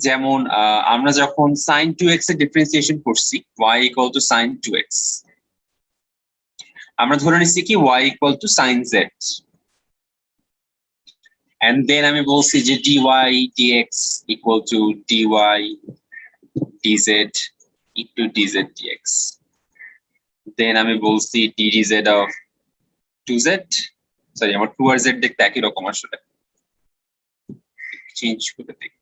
যেমন আমরা যখন sin 2x এর ডিফারেন্সিয়েশন করছি y equal to sin 2x, আমরা ধরে নিচ্ছি কি y equal to sin z, and then আমি বলছি যে dy dx equal two dy dz into dz dx, then আমি বলছি d dz of 2z, sorry আমার 2 আর z দেখতে একই রকম আসলে, চেঞ্জ করে দিই,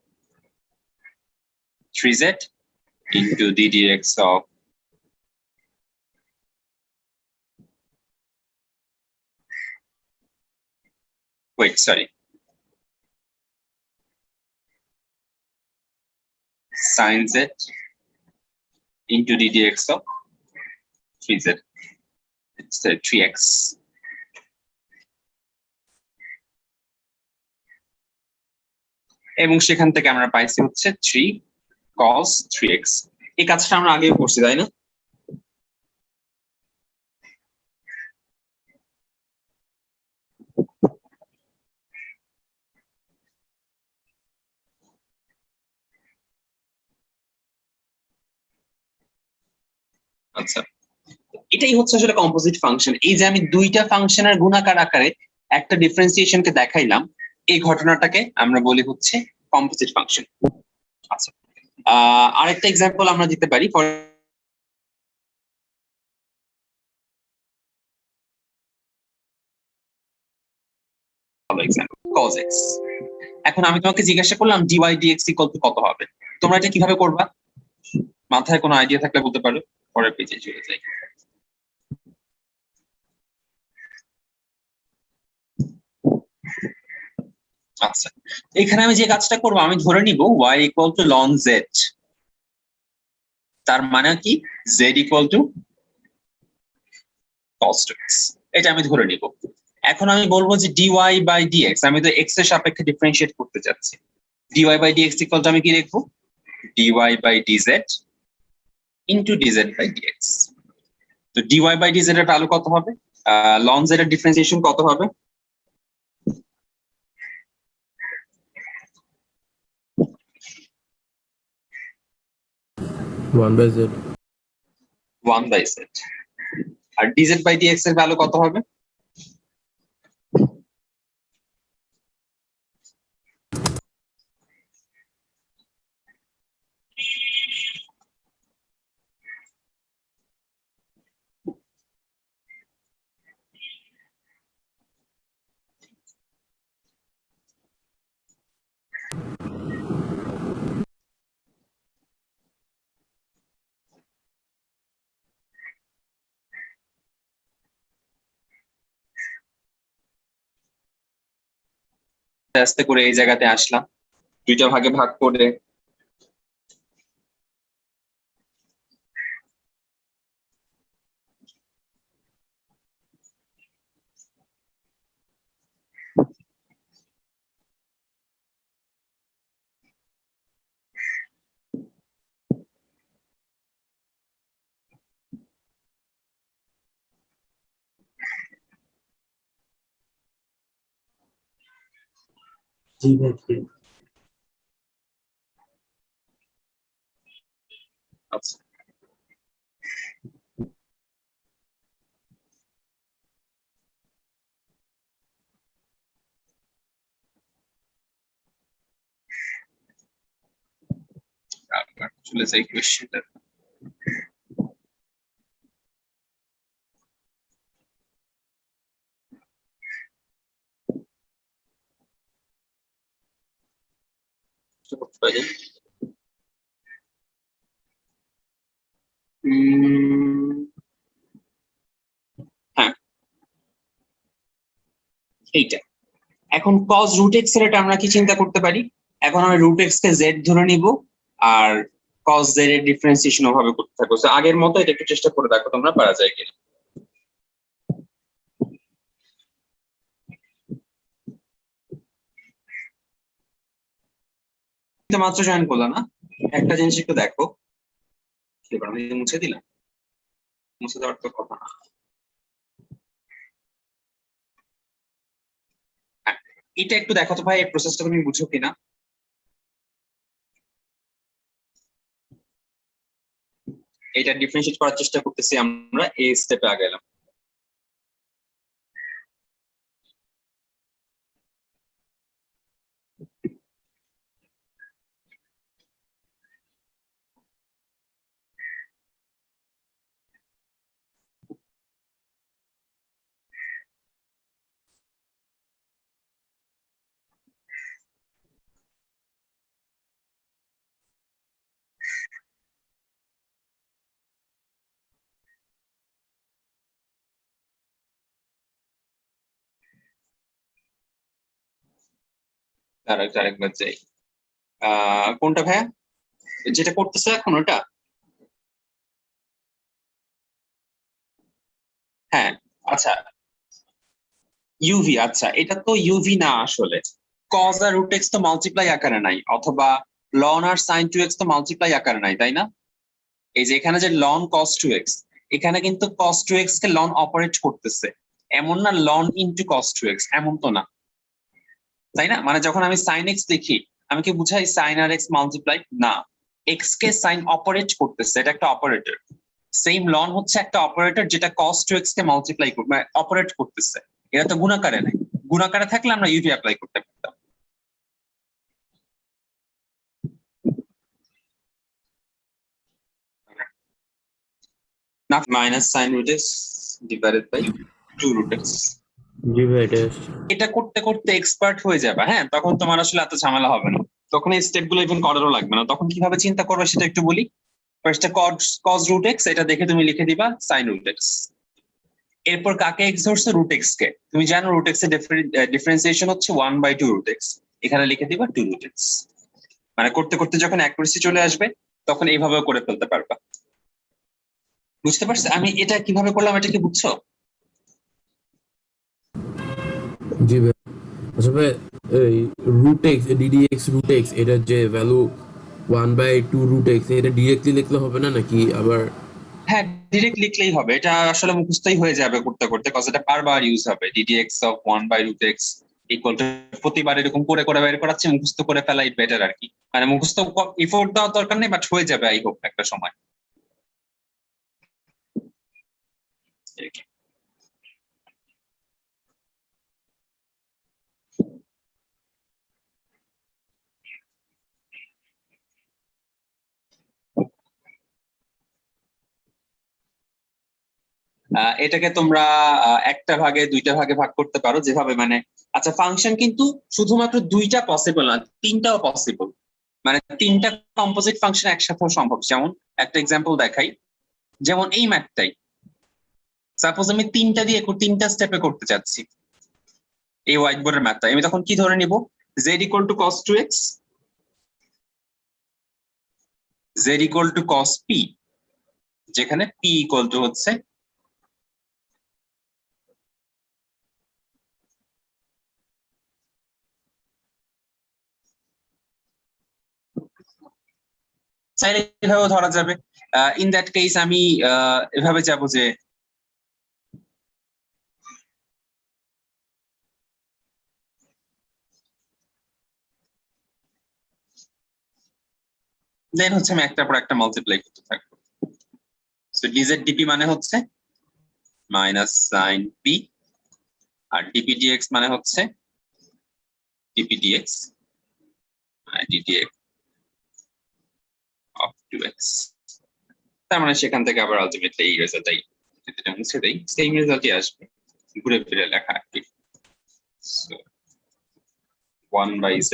3z into d dx of wait sorry sin z into d dx of 3z, it's 3x. এবং সেখান থেকে আমরা পাইছি হচ্ছে 3 cos 3x। এই কাজটা আমরা আগেও করছি তাই না? আচ্ছা, এটাই হচ্ছে আসলে কম্পোজিট ফাংশন। এই যে আমি দুইটা ফাংশনের গুণাকার আকারে একটা ডিফারেন্সিয়েশনকে দেখাইলাম, এই ঘটনাটাকে আমরা বলি হচ্ছে কম্পোজিট ফাংশন। আচ্ছা, আরেকটা এক্সাম্পল আমরা দিতে পারি, ফর এক্সাম্পল cos x। এখন আমি তোমাকে জিজ্ঞাসা করলাম dy dx ইকুয়াল টু কত হবে, তোমরা এটা কিভাবে করবা? মাথায় কোনো আইডিয়া থাকলে বলতে পারো, পরের পেজে চলে যাই। আচ্ছা, এখানে আমি যে কাজটা করবো, আমি ধরে নিব y equal to ln z, তার মানে কি z equal to cos 2x, এটা আমি ধরে নিব। এখন আমি বলবো যে dy বাই dx, আমি তো x এর সাপেক্ষে ডিফারেন্সিয়েট করতে যাচ্ছি, dy by dx equal to আমি কি লিখবো, dy by dz into dz by dx। তো dy বাই dz এর ভ্যালু কত হবে, ln z এর ডিফারেন্সিয়েশন কত হবে? 1/z 1/z। আর dz বাই dx এর ভ্যালু কত হবে? আস্তে করে এই জায়গাতে আসলাম, দুইটা ভাগে ভাগ করে আচ্ছা, চলে যাই কোয়েশ্চেনটা। হ্যাঁ, এইটা এখন cos root x এর এটা আমরা কি চিন্তা করতে পারি, এখন আমি root x কে z ধরে নিব আর cos z এর ডিফারেন্সিয়েশন ওভাবে করতে থাকবো। তো আগের মতো এটা একটু চেষ্টা করে দেখো তোমরা পারা যায় কিনা। তো মাত্র জয়েন করলাম না, একটা জিনিস একটু দেখো, এবার আমি মুছে দিলাম, মুছে দেওয়ার তো কথা না। হ্যাঁ, এটা একটু দেখো তো ভাই, এই প্রসেসটা তুমি বুঝো কিনা। এটা ডিফারেন্সিয়েট করার চেষ্টা করতেছি আমরা, এই স্টেপে আগাইলাম। আরেকবার যাই। কোনটা ভাইয়া যেটা করতেছে এখন ওটা? হ্যাঁ, আচ্ছা ইউভি, আচ্ছা এটা তো ইউভি না আসলে। কজ আর রুট এক্স তো মাল্টিপ্লাই আকারে নাই, অথবা লন আর সাইন টু এক্স তো মাল্টিপ্লাই আকারে নাই, তাই না? এই যে এখানে যে লন কস টু এক্স, এখানে কিন্তু কস টু এক্স কে লন অপারেট করতেছে, এমন না লন ইনটু কস টু এক্স, এমন তো না, তাই না? মানে যখন আমি সাইন এক্স লিখি, আমি কি বুঝাই সাইন আর এক্স মাল্টিপ্লাই? না, এক্স কে সাইন অপারেট করতেছে, এটা একটা অপারেটর। সেম লন হচ্ছে একটা অপারেটর যেটা কস টু এক্স কে মাল্টিপ্লাই মানে অপারেট করতেছে। এটা তো গুণাকারে নাই, গুণাকারে থাকলে আমরা ইউভি অ্যাপ্লাই করতে পারতাম। না, minus sine root x divided by 2 root x. জি ভাই এটা এটা করতে করতে এক্সপার্ট হয়ে যাবে, হ্যাঁ, তখন তোমার আসলে এত ঝামেলা হবে না, তখন এই স্টেপ গুলো ইভেন করারও লাগবে না। তখন কিভাবে চিন্তা করবে সেটা একটু বলি। ফার্স্টে কস রুট এক্স, এটা দেখে তুমি লিখে দিবা সাইন রুট এক্স। এরপর কাকে এক্স ধরছে? রুট এক্স কে। তুমি জানো রুট এক্স এর ডিফারেন্সিয়েশন হচ্ছে 1/2 রুট এক্স, এখানে লিখে দিবা 2 রুট এক্স। মানে করতে করতে যখন অ্যাকুরেসি চলে আসবে তখন এইভাবে করে ফেলতে পারবা। বুঝতে পারছো আমি এটা কিভাবে করলাম? এটা কি বুঝছো? জি ভাই। আচ্ছা ভাই, এই root x d d x root x এটার যে ভ্যালু 1/2 রুট এক্স, এটা ডিরেক্টলি লিখলে হবে না নাকি আবার? হ্যাঁ, ডিরেক্ট লিখলেই হবে, এটা আসলে মুখস্থই হয়ে যাবে করতে করতে, কজ এটা বারবার ইউজ হবে। Ddx of 1/√x equal to, প্রতিবার এরকম করে করে বের করাচ্ছে, মুখস্থ করে ফেলাই বেটার আর কি। মানে মুখস্থ এফোর্ট দেওয়ার দরকার নেই, বাট হয়ে যাবে আই হোপ একটা সময়। এই আর কি। এটাকে তোমরা একটা ভাগে দুইটা ভাগে ভাগ করতে পারো যেভাবে মানে, আচ্ছা ফাংশন কিন্তু শুধুমাত্র দুইটা পসিবল না, তিনটাও পসিবল। মানে তিনটা কম্পোজিট ফাংশন একসাথেও সম্ভব। যেমন একটা এক্সাম্পল দেখাই, যেমন এই ম্যাথটাই সাপোজ আমি তিনটা স্টেপে করতে চাচ্ছি। এই হোয়াইট বোর্ডের ম্যাথটা আমি তখন কি ধরে নিব? Z equal to cos two x, z equal to cos p, যেখানে পি ইকুয়াল টু হচ্ছে চাইলে এভাবেও ধরা যাবে। ইন দ্যাট কেস আমি এভাবে যাব যে দেন হচ্ছে আমি একটার পর একটা মাল্টিপ্লাই করতে থাকবো। সো ডিজেড ডিপি মানে হচ্ছে মাইনাস সাইন পি, আর ডিপি ডিএক্স মানে হচ্ছে DP dx ddx of 2x। তার মানে সেখান থেকে আবার আলটিমেটলি এই রেজাল্টটাই, যদি এটা মুছে দেই সেম রেজাল্টই আসবে, ঘুরে ফিরে লেখা আর কি। So 1/z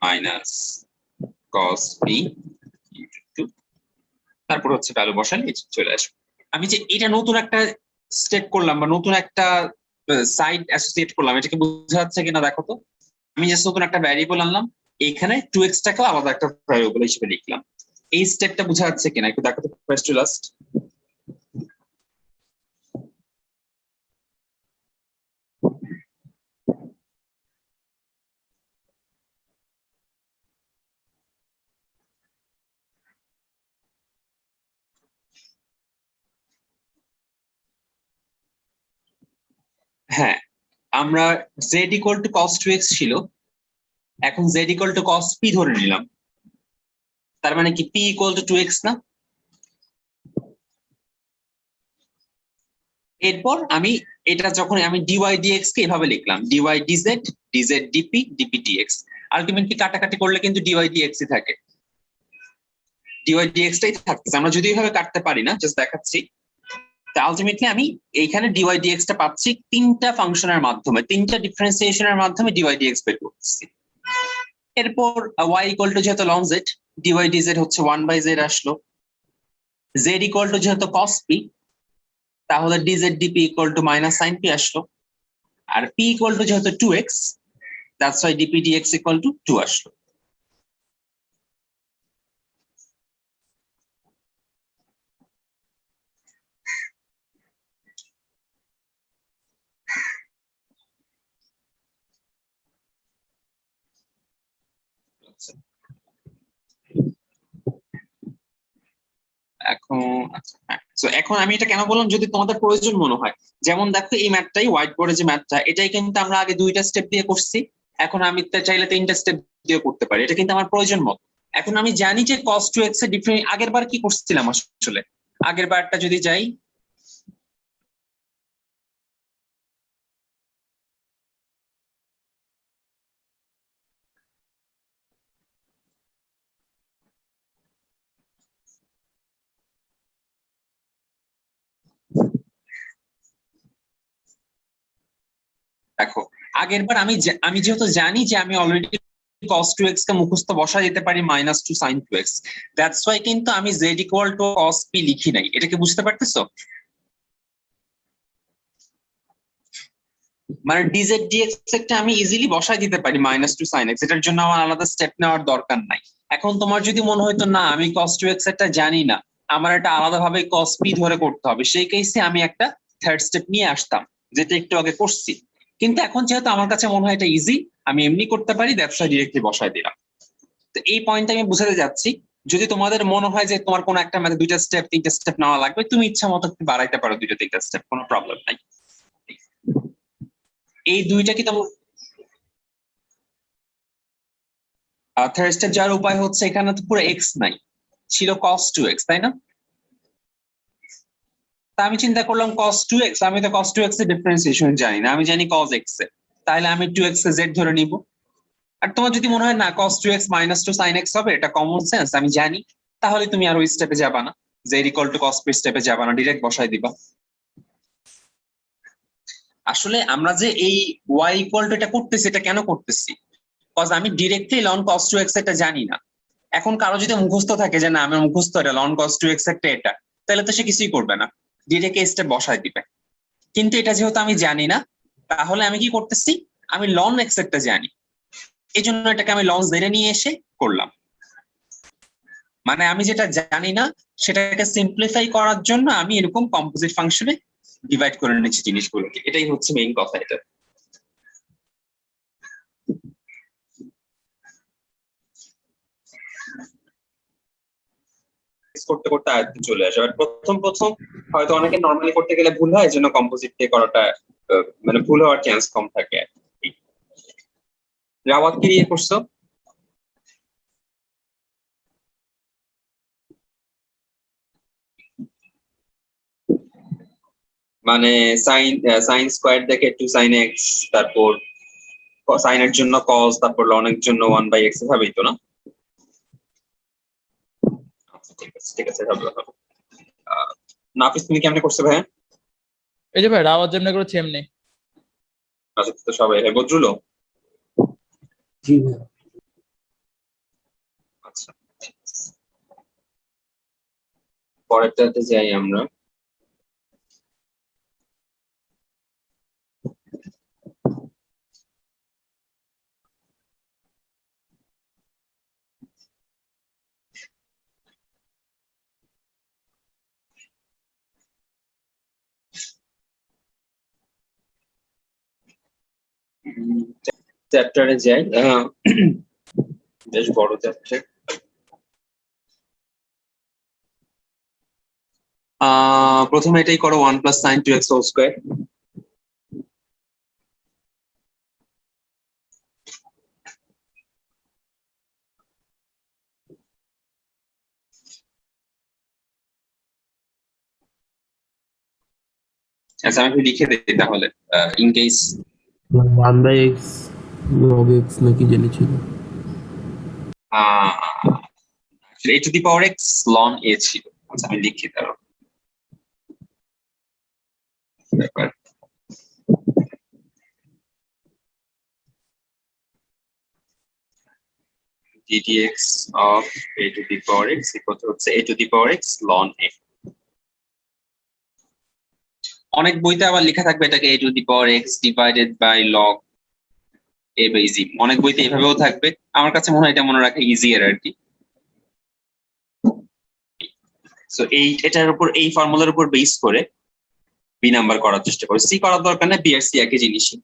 minus cos p into 2, তারপর হচ্ছে ভ্যালু বসালে চলে আসবে। আমি যে এটা নতুন একটা স্টেপ করলাম বা নতুন একটা সাইড অ্যাসোসিয়েট করলাম, এটাকে বোঝা যাচ্ছে কিনা দেখো তো। আমি জাস্ট নতুন একটা ভ্যারিয়েবল আনলাম, এখানে 2x টাকেও আলাদা একটা ভ্যারিয়েবল হিসেবে লিখলাম। এই স্টেপটা বোঝা যাচ্ছে কিনা একটু দেখো তো ফার্স্ট টু লাস্ট। হ্যাঁ, আমরা z equal to cos 2x ছিল, এখন z equal to cos p ধরে নিলাম। তার মানে কি p ইকুয়াল টু 2x না? এরপর আমি এটা যখন আমি dy dx কে এভাবে লিখলাম, dy dz, dz dp, dp dx। Ultimately কাটাকাটি করলে কিন্তু dy dx ই থাকে, dy dx টাই থাকতেছে। আমরা যদি এইভাবে কাটতে পারি না, জাস্ট দেখাচ্ছি। তা আলটিমেটলি আমি এইখানে dy dx টা পাচ্ছি তিনটা ফাংশনের মাধ্যমে, তিনটা ডিফারেন্সিয়েশনের মাধ্যমে dy dx বের করতেছি। এরপর y ইকুয়াল টু যেহেতু ln z, dy dz হচ্ছে 1/z আসলো। z ইকুয়াল টু যেহেতু cos p, তাহলে dz dp equal to minus sin p আসলো। আর p ইকুয়াল টু যেহেতু 2x, that's why dp dx equal two 2 আসলো। এখন আচ্ছা, হ্যাঁ, তো এখন আমি এটা কেন বললাম, যদি তোমাদের প্রয়োজন মনে হয়, যেমন দেখো এই ম্যাথটাই, হোয়াইট বোর্ডে যে ম্যাথটা, এটাই কিন্তু আমরা আগে 2টা স্টেপ দিয়ে করছি, এখন আমি চাইলে 3টা স্টেপ দিয়ে করতে পারি, এটা কিন্তু আমার প্রয়োজন মতো। এখন আমি জানি যে cos 2x এর ডিফারেন্স, আগের বার কি করছিলাম আসলে, আগের বারটা যদি যাই, দেখো আগের বার আমি যেহেতু জানি যে আমি অলরেডি cos 2x কে মুখস্থ বসা যেতে পারি -2 sin 2x, দ্যাটস ওয়াই কিন্তু আমি z equal to cos p লিখি নাই। এটা কি বুঝতে পারতেছো? মানে dz dx একটা আমি ইজিলি বসাই দিতে পারি -2 sin x, এটার জন্য আমার আলাদা স্টেপ নেওয়ার দরকার নাই। এখন তোমার যদি মনে হয়তো না আমি cos 2x একটা জানি না, আমার এটা আলাদাভাবে cos p ধরে করতে হবে, সেই কেসে আমি একটা থার্ড স্টেপ নিয়ে আসতাম, যেটা একটু আগে করছি। কিন্তু এখন যেহেতু আমার কাছে মনে হয় এটা ইজি, আমি এমনি করতে পারি, ব্যবসা ডিরেক্টলি বসাই দিলাম। তো এই পয়েন্টটা আমি বুঝাতে যাচ্ছি, যদি তোমাদের মনে হয় যে তোমার কোনো একটা মানে 2টা স্টেপ 3টা স্টেপ নেওয়া লাগবে, তুমি ইচ্ছা মতো বাড়াইতে পারো 2টা 3টা স্টেপ, কোনো প্রবলেম নাই। এই দুইটা কি তোমার থার্ড স্টেপ যাওয়ার উপায় হচ্ছে, এখানে তো পুরো এক্স নাই, ছিল cos 2x, তাই না? তা আমি চিন্তা করলাম cos 2x, আমি তো cos 2x এর ডিফারেন্সিয়েশন জানি না, আমি জানি cos x এর, তাহলে আমি 2x এ z ধরে নিব। আর তোমার যদি মনে হয় না cos 2x -2 sin x হবে, এটা কমন সেন্স, আমি জানি, তাহলে তুমি আর ওই স্টেপে যাবা না, z equal to cos p স্টেপে যাবা না, ডিরেক্ট বসাই দিবা। আসলে আমরা যে এই y ইকুয়াল টু এটা করতেছি, এটা কেন করতেছি? কজ আমি ডিরেক্টলি ln cos 2x এটা জানি না। এখন কারো যদি মুখস্থ থাকে যে না আমার মুখস্থ এটা ln cos 2x একটা এটা, তাহলে তো সে কিছুই করবে না, ডিরেক্ট এই স্টেপ বসাই দিবে। কিন্তু এটা যেহেতু আমি জানি না, তাহলে আমি কি করতেছি, আমি ln x একটা জানি, এই জন্য এটাকে আমি ln z এ নিয়ে এসে করলাম। মানে আমি যেটা জানি না সেটাকে সিম্পলিফাই করার জন্য আমি এরকম কম্পোজিট ফাংশনে ডিভাইড করে নিচ্ছি জিনিসগুলোকে, এটাই হচ্ছে মেইন কথা। এটা করতে করতে আয়ত্তে চলে আসে। আর প্রথম প্রথম হয়তো অনেকে নর্মালি করতে গেলে ভুল হয়, এই জন্য কম্পোজিট দিয়ে করাটা মানে ভুল হওয়ার চান্স কম থাকে। রাওয়াত কি দিয়ে করছো? মানে সাইন সাইন স্কোয়ার দেখে 2 sin x, তারপর সাইনের জন্য cos, তারপর ln এর জন্য 1/x, এভাবেই তো না? আচ্ছা, ঠিক আছে ঠিক আছে, হবে হবে। নাফিস তুমি কেমনে করছো ভাইয়া? এই যে ভাই রাওয়াত যেমনি করেছে এমনি। আচ্ছা, তো সবাই বদরুলও? জি ভাই। আচ্ছা, পরেরটাতে যাই আমরা। চ্যাপ্টারে যাই, বেশ বড় চ্যাপ্টার। প্রথমে এটাই করো, 1 + sin 2x হোল স্কয়ার। আচ্ছা আমি একটু লিখে দিই তাহলে in case 1/x log x নাকি জেনেছিল। a to the power x ln a ছিল। আচ্ছা আমি লিখি তারও ব্যাপার ddx of a to the power x equal to হচ্ছে a to the power x ln a। অনেক বইতে আবার লেখা থাকবে এটাকে a to the power x divided by log a by z, অনেক বইতে এভাবেও থাকবে। আমার কাছে মনে হয় এটা মনে রাখা ইজিয়ার আর কি। সো এটার উপর এই ফর্মুলার উপর বেস করে বি নাম্বার করার চেষ্টা করো। সি করার দরকার নেই, বি আর সি একই জিনিসই।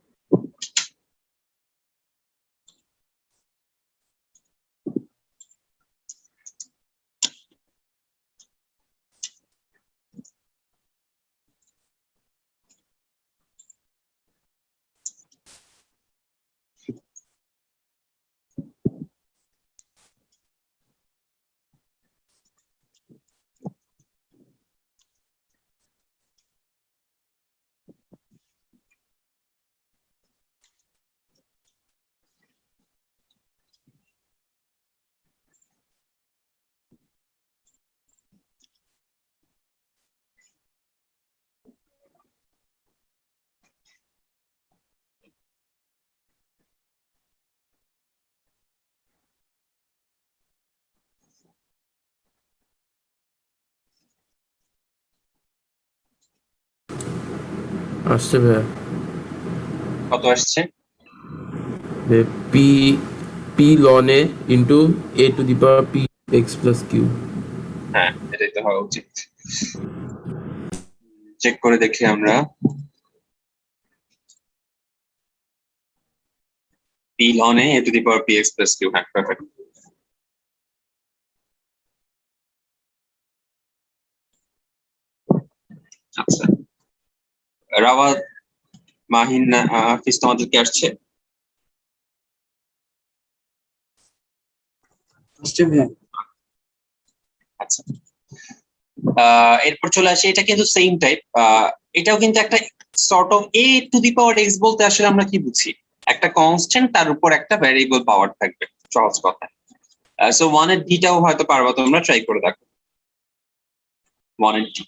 আসছে ভাইয়া। কত আসছে? P P ln a into a to the power p x plus q। হ্যাঁ এটাই তো হওয়া উচিত। চেক করে দেখি আমরা। p ln a to the power px plus q, হ্যাঁ পারফেক্ট। আচ্ছা রাওয়াত মাহিন হাফিজ তোমাদের কি আসছে? আচ্ছা এরপর চলে আসি, এটা কিন্তু সেম টাইপ। এটাও কিন্তু একটা sort of a two the power x বলতে আসলে আমরা কি বুঝি, একটা কনস্ট্যান্ট তার উপর একটা ভ্যারিয়েবল পাওয়ার থাকবে, সহজ কথা। সো 1 এর ডিটাও হয়তো পারবা তোমরা, ট্রাই করে দেখো 1 এর ডি।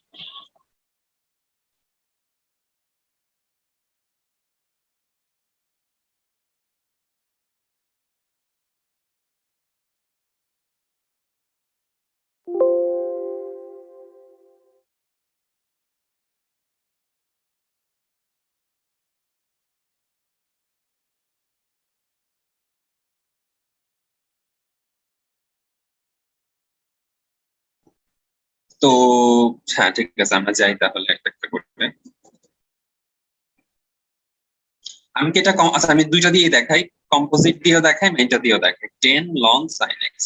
তো হ্যাঁ ঠিক আছে, আমরা যাই তাহলে একটা একটা করে। আমি কি এটা আচ্ছা আমি দুইটা দিয়ে দেখাই, কম্পোজিট দিয়েও দেখাই, মেইনটা দিয়েও দেখাই। 10 ln sin x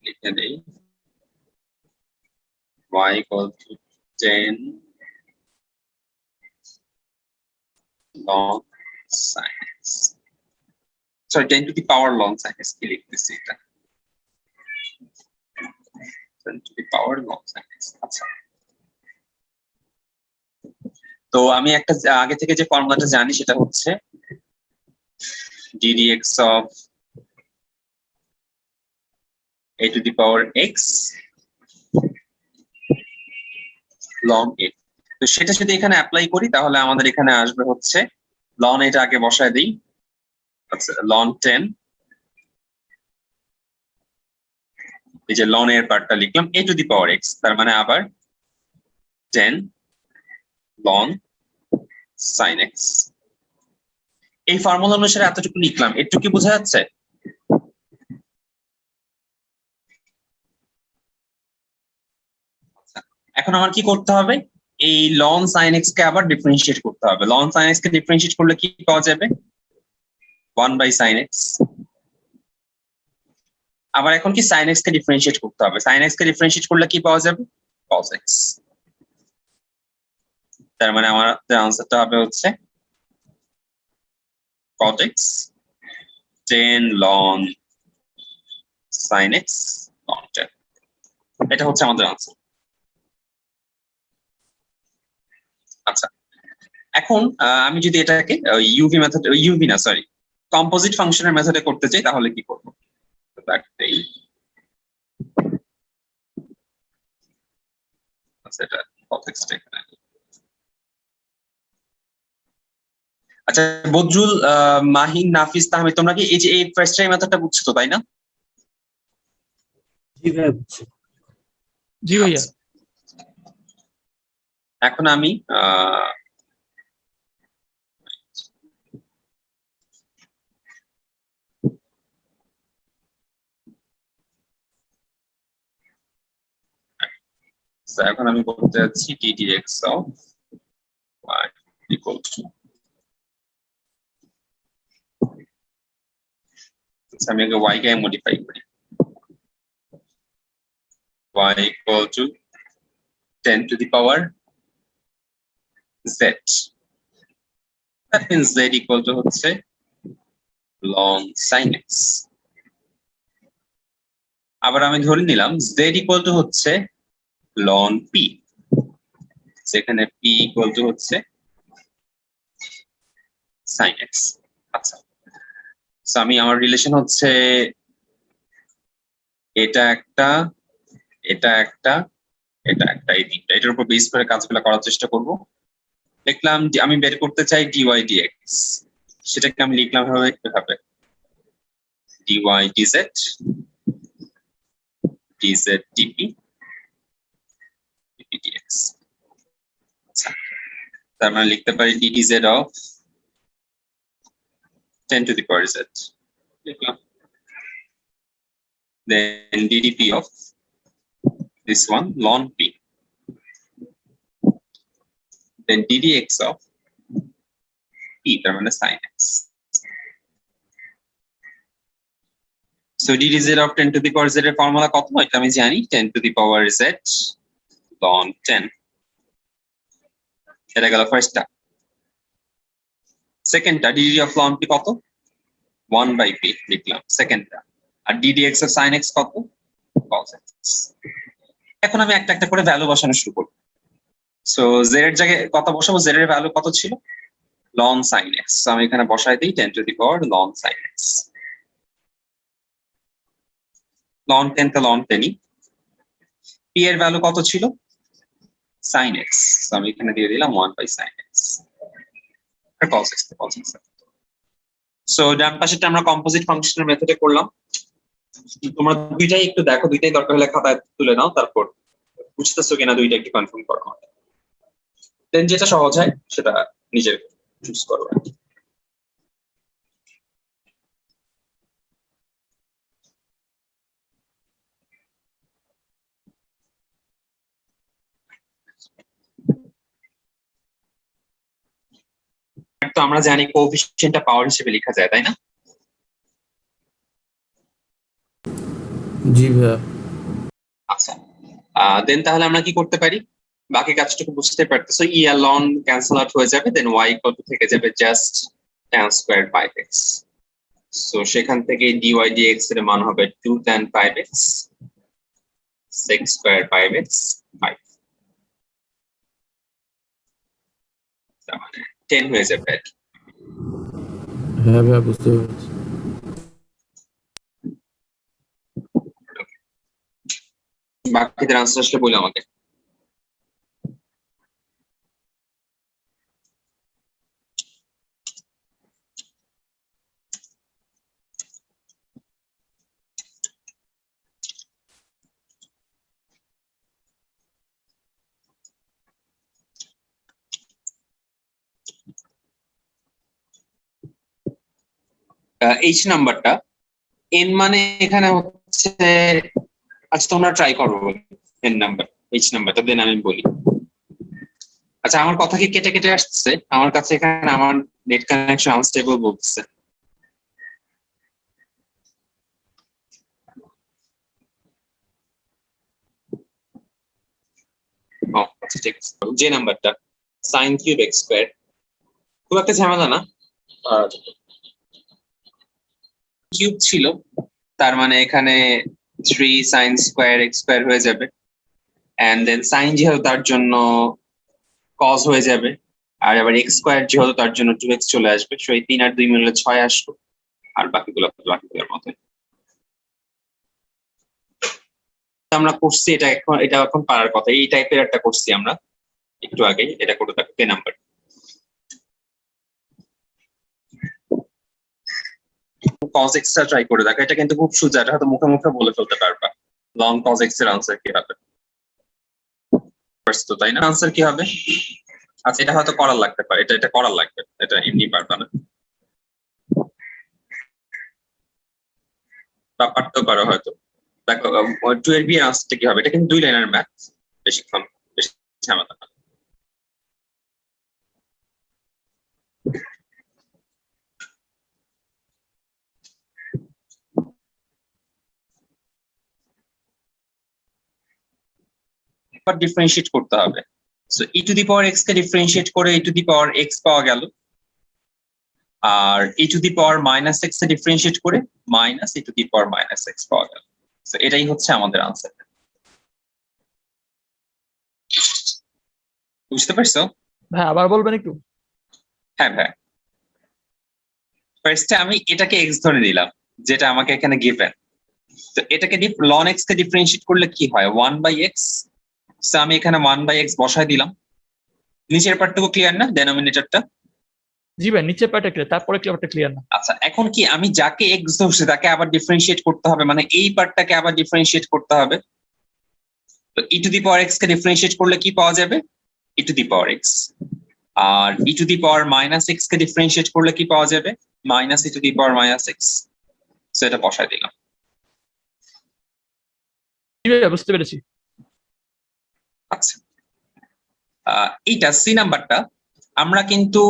লিখে দেই y equal to 10 ln sin x, sorry 10 to the power ln sin x কি লিখতেছি এটা, 10 to the power ln sin x। আচ্ছা তো আমি একটা আগে থেকে যে ফর্মুলাটা জানি সেটা হচ্ছে ddx of a to the power x ln a। তো সেটা যদি এখানে অ্যাপ্লাই করি তাহলে আমাদের এখানে আসবে হচ্ছে ln এটা আগে বসায় দিই, আচ্ছা ln 10, এই যে ln এর পার্টটা লিখলাম a to the power x, তার মানে আবার 10 ln sin x। এই ফর্মুলা অনুসারে এতটুকু লিখলাম, একটু কি বোঝা যাচ্ছে? এখন আমার কি করতে হবে, এই ln sin x কে আবার ডিফারেন্সিয়েট করতে হবে। ln sin x কে ডিফারেন্সিয়েট করলে কি পাওয়া যাবে, 1/sin x। আবার এখন কি sin x কে ডিফারেন্সিয়েট করতে হবে, sin x কে ডিফারেন্সিয়েট করলে কি পাওয়া যাবে, cos x। তার মানে আমার আনসারটা হবে হচ্ছে cot x 10 ln sin x ln 10, এটা হচ্ছে আমাদের আনসার। আচ্ছা, এখন আমি যদি এটাকে ইউভি মেথড, ইউভি না সরি, কম্পোজিট ফাংশনের মেথডে করতে চাই তাহলে কি করবো? আচ্ছা, এটা কনটেক্সট এখানে। আচ্ছা বদরুল, মাহিন, নাফিস, তাহমিদ, তোমরা কি এই যে এই ফার্স্ট টাইম মেথডটা বুঝছো তো, তাই না? জি ভাইয়া বুঝছি। জি ভাইয়া। আচ্ছা। এখন আমি এখন আমি বলতে যাচ্ছি ddx of y equal to, আমি আগে y কে মডিফাই করি, y equal to 10 to the power z, that means z equal to হচ্ছে ln sin x। আবার আমি ধরে নিলাম z equal to হচ্ছে ln p, সেখানে p equal to হচ্ছে sin x। আচ্ছা, সো আমি আমার রিলেশন হচ্ছে এটা একটা, এটা একটা, এটা একটা, এই তিনটা, এটার উপর বেস করে কাজগুলো করার চেষ্টা করব। লিখলাম যে আমি বের করতে চাই dy dx, সেটাকে আমি লিখলাম এভাবে dy dz dz dp dp dx। আচ্ছা, তার মানে লিখতে পারি ddz of 10 to the power z, লিখলাম, then ddp of this one ln p, then ddx of p, তার মানে sin x। So ddz of 10 to the power z এর formula কত? এটা আমি জানি, 10 to the power z ln 10। এটা গেল ফার্স্টটা। সেকেন্ডটা dd of ln p কত? 1/p লিখলাম সেকেন্ডটা। আর ddx of sin x কত? cos x। এখন আমি একটা একটা করে ভ্যালু বসানো শুরু করব। সো z এর জায়গায় কত বসাবো? z এর ভ্যালু কত ছিল? ln sin x। সো আমি এখানে বসাই দিই 10 to the power ln sin x। ln 10 তে ln 10ই। p এর ভ্যালু কত ছিল? sin x। সো আমি এখানে দিয়ে দিলাম 1/sin x। আর cos x তে cos x। সো ডান পাশেটা আমরা কম্পোজিট ফাংশনের মেথডে করলাম। তোমরা দুইটাই একটু দেখো, দুইটাই দরকার হলে খাতায় তুলে নাও, তারপর বুঝতেছো কিনা দুইটা একটু কনফার্ম করো। দেন যেটা সহজ হয় সেটা নিজের চুজ করো। তো আমরা জানি কোএফিসিয়েন্টটা পাওয়ার হিসেবে লেখা যায়, তাই না? জি ভাইয়া। আচ্ছা, দেন তাহলে আমরা কি করতে পারি? বাকি কাজটুকু বুঝতে পারতেছো, ই আর লন ক্যান্সেল আউট হয়ে যাবে, দেন y ইকুয়াল টু থেকে যাবে just tan square 5x। So সেখান থেকে dy dx এর মান হবে 2 tan 5x sec square 5x 5, তার মানে 10 হয়ে যাবে। হ্যাঁ ভাইয়া, বুঝতে পেরেছি। বাকিদের আনসার আসলে বলে আমাকে। এইচ নাম্বারটা এন মানে এখানে হচ্ছে, আচ্ছা তোমরা ট্রাই করো এন নাম্বার, এইচ নাম্বারটা দেন আমি বলি। আচ্ছা, আমার কথা কি কেটে কেটে আসছে? আমার কাছে এখানে আমার নেট কানেকশন আনস্টেবল বলছে। ও আচ্ছা, ঠিক আছে। যে নাম্বারটা সাইন কিউব এক্স স্কয়ার, খুব একটা ঝামেলা না। কিউব ছিল, তার মানে এখানে 3 সাইন স্কয়ার এক্স স্কয়ার হয়ে যাবে। এন্ড দেন সাইন যেহেতু তার জন্য কজ হয়ে যাবে, আর আবার এক্স স্কোয়ার যেহেতু তার জন্য 2x চলে আসবে, সো এই 3 আর 2 মিলে 6 আসলো, আর বাকিগুলোর মতো আমরা করছি। এটা এখন পারার কথা, এই টাইপের একটা করছি আমরা একটু আগে, এটা করে থাকো 10 নাম্বার। cos x টা ট্রাই করে দেখো, এটা কিন্তু খুব সোজা, এটা হয়তো মুখে মুখে বলে ফেলতে পারবা। ln cos x এর আনসার কি হবে? তো তাই না, আনসার কি হবে? আচ্ছা, এটা হয়তো করার লাগতে পারে, এটা করার লাগবে, এটা এমনি পারবা না, বা পারতে পারো হয়তো। দেখো 2 এর বি আনসারটা কি হবে? এটা কিন্তু 2 লাইনের ম্যাথ, বেশিক্ষণ বেশি ঝামেলা না। এবার ডিফারেন্সিয়েট করতে হবে। So e to the power x কে ডিফারেন্সিয়েট করে e to the power x পাওয়া গেল, আর e to the power minus x কে ডিফারেন্সিয়েট করে minus e to the power minus x পাওয়া গেল। সো এটাই হচ্ছে আমাদের আনসার। বুঝতে পারছো? ভাই আবার বলবেন একটু? হ্যাঁ ভাই, ফার্স্টে আমি এটাকে x ধরে নিলাম, যেটা আমাকে এখানে গিভেন। তো এটাকে ln x কে ডিফারেন্সিয়েট করলে কি হয়? 1/x। সো আমি এখানে 1/x বসায় দিলাম। নিচের পার্টটুকু ক্লিয়ার না, ডেনোমিনেটরটা? জি ভাই, নিচের পার্টটা ক্লিয়ার, তারপরে কি ব্যাপারটা ক্লিয়ার না। আচ্ছা, এখন কি আমি যাকে x ধরছি তাকে আবার ডিফারেন্সিয়েট করতে হবে, মানে এই পার্টটাকে আবার ডিফারেন্সিয়েট করতে হবে। তো e to the power x কে ডিফারেন্সিয়েট করলে কি পাওয়া যাবে? e to the power x। আর e to the power minus x কে ডিফারেন্সিয়েট করলে কি পাওয়া যাবে? Minus e to the power minus x। So এটা বসায় দিলাম। জি ভাইয়া, বুঝতে পেরেছি। আচ্ছা, এইটা সি নাম্বারটা আমরা কিন্তু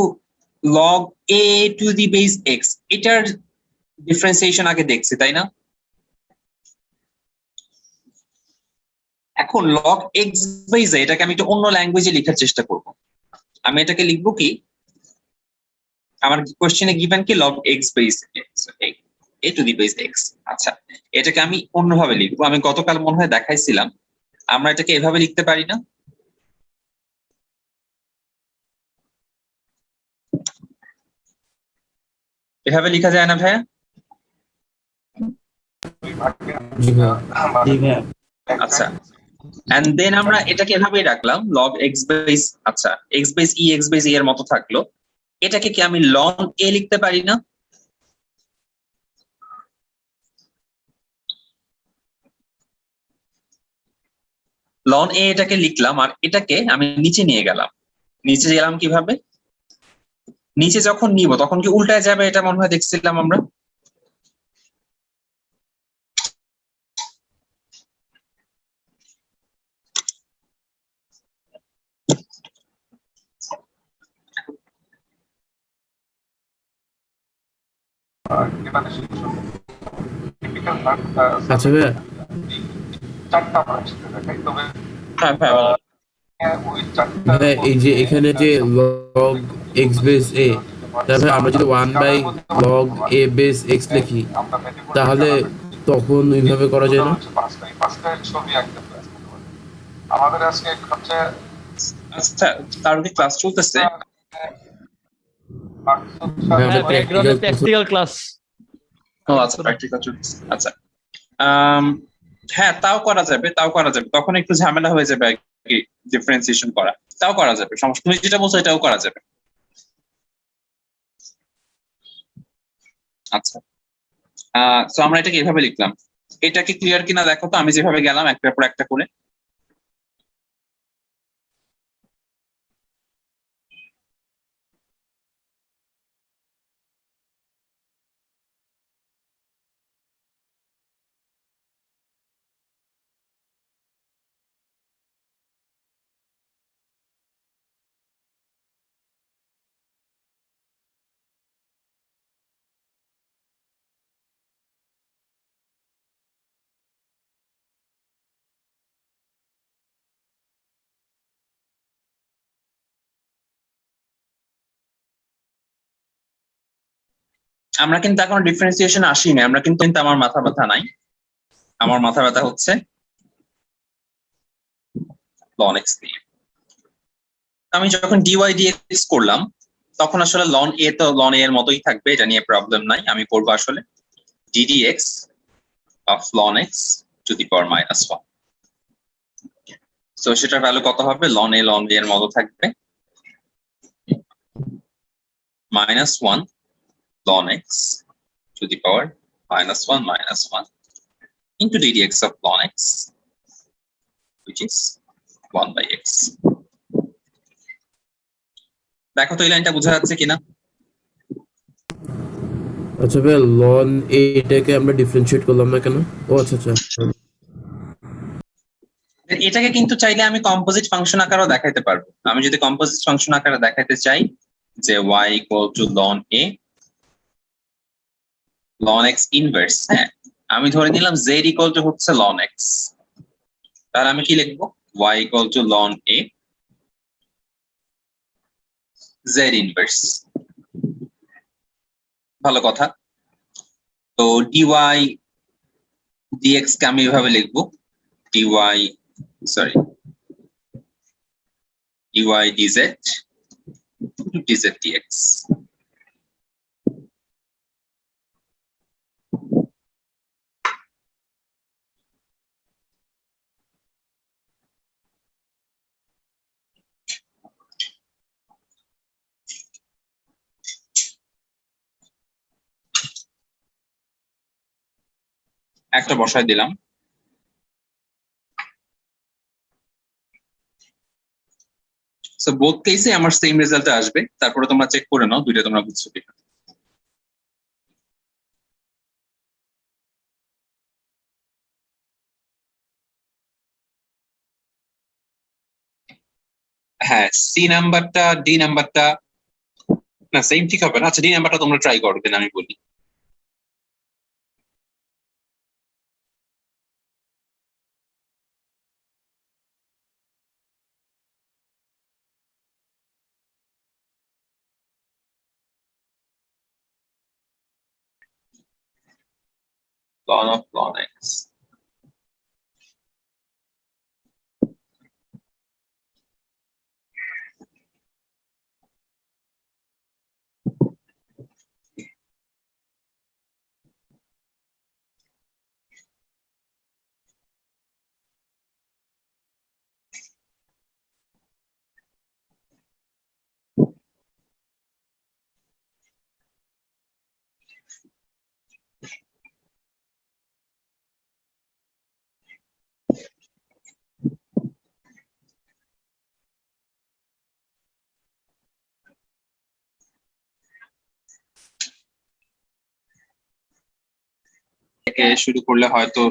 log a to the base x এটার ডিফারেন্সিয়েশন আগে দেখছি, তাই না? এখন log x বেস এটাকে আমি একটু অন্য ল্যাঙ্গুয়েজে লেখার চেষ্টা করব। আমি এটাকে লিখবো কি, আমার কোশ্চেনে গিভেন কি log x base a to the base x। আচ্ছা, এটাকে আমি অন্যভাবে লিখবো। আমি গতকাল মনে হয় দেখাইছিলাম, আমরা এটাকে এভাবে লিখতে পারি না? এভাবে লেখা যায় না ভাইয়া? জি ভাইয়া। জি ভাইয়া। আচ্ছা, এন্ড দেন আমরা এটাকে এভাবেই রাখলাম log x বেস। আচ্ছা, x বেস e এর মতো থাকলো। এটাকে কি আমি ln a লিখতে পারি না? ln a এটাকে লিখলাম, আর এটাকে আমি নিচে নিয়ে গেলাম। নিচে গেলাম কিভাবে? নিচে যখন নিব তখন কি উল্টায় যাবে, এটা মনে হয় দেখছিলাম আমরা। আচ্ছা ভাইয়া, হ্যাঁ হ্যাঁ, বলো। ভাইয়া এই যে এখানে যে log x বেস a, তারপরে আমরা যদি 1/log a বেস x লিখি, তাহলে তখন ওইভাবে করা যায় না? আমাদের আজকে সবচেয়ে আচ্ছা, তার কি ক্লাস চলতেছে? ভাই হ্যাঁ, আমাদের ব্যাকগ্রাউন্ডে প্র্যাকটিক্যাল ক্লাস। ও আচ্ছা, প্র্যাকটিক্যাল চলতেছে। আচ্ছা, হ্যাঁ, তাও করা যাবে, তখন একটু ঝামেলা হয়ে যাবে আর কি, ডিফারেন্সিয়েশন করা। তাও করা যাবে, সমস্যা, তুমি যেটা বলছো এটাও করা যাবে। আচ্ছা, তো আমরা এটাকে এভাবে লিখলাম। এটা কি ক্লিয়ার কিনা দেখো তো, আমি যেভাবে গেলাম একটার পর একটা করে। আমরা কিন্তু এখন ডিফারেন্সিয়েশন আসিনি, আমরা কিন্তু আমার মাথা ব্যথা নাই। আমার মাথা ব্যথা হচ্ছে ln x নিয়ে। আমি যখন ডিওয়াই ডিএক্স করলাম তখন আসলে লন এ তো লন এ এর মতোই থাকবে, এটা নিয়ে প্রবলেম নাই। আমি করবো আসলে ddx of loan x two the power minus one. তো সেটার ভ্যালু কত হবে? লন এ এর মতো থাকবে, minus one ln x to the power minus 1 into ddx of ln x, which is 1 by x. দেখো তো এই লাইনটা বোঝা যাচ্ছে কিনা? আচ্ছা ভাই, লন এটাকে আমরা ডিফারেন্সিয়েট করলাম না কেন? ও আচ্ছা আচ্ছা। এটাকে কিন্তু চাইলে আমি কম্পোজিট ফাংশন আকারেও দেখাইতে পারবো। আমি যদি কম্পোজিট ফাংশন আকারে দেখাইতে চাই যে y equal to ln a ln x inverse, হ্যাঁ আমি ধরে নিলাম z equal to হচ্ছে ln x, তাহলে আমি কি লিখবো? y equal to ln a z inverse. ভালো কথা। তো dy dx কে আমি এভাবে লিখবো dy dz dz dx। একটা বসায় দিলাম। সো বোথ কেসে আমার সেম রেজাল্ট আসবে, তারপরে তোমরা চেক করে নাও দুইটা তোমরা বুঝছো কিনা। হ্যাঁ সি নাম্বারটা ডি নাম্বারটা না সেম ঠিক হবে না। আচ্ছা ডি নাম্বারটা তোমরা ট্রাই করো, দেন আমি বলি। ln of ln x থেকে শুরু করলে হয়তো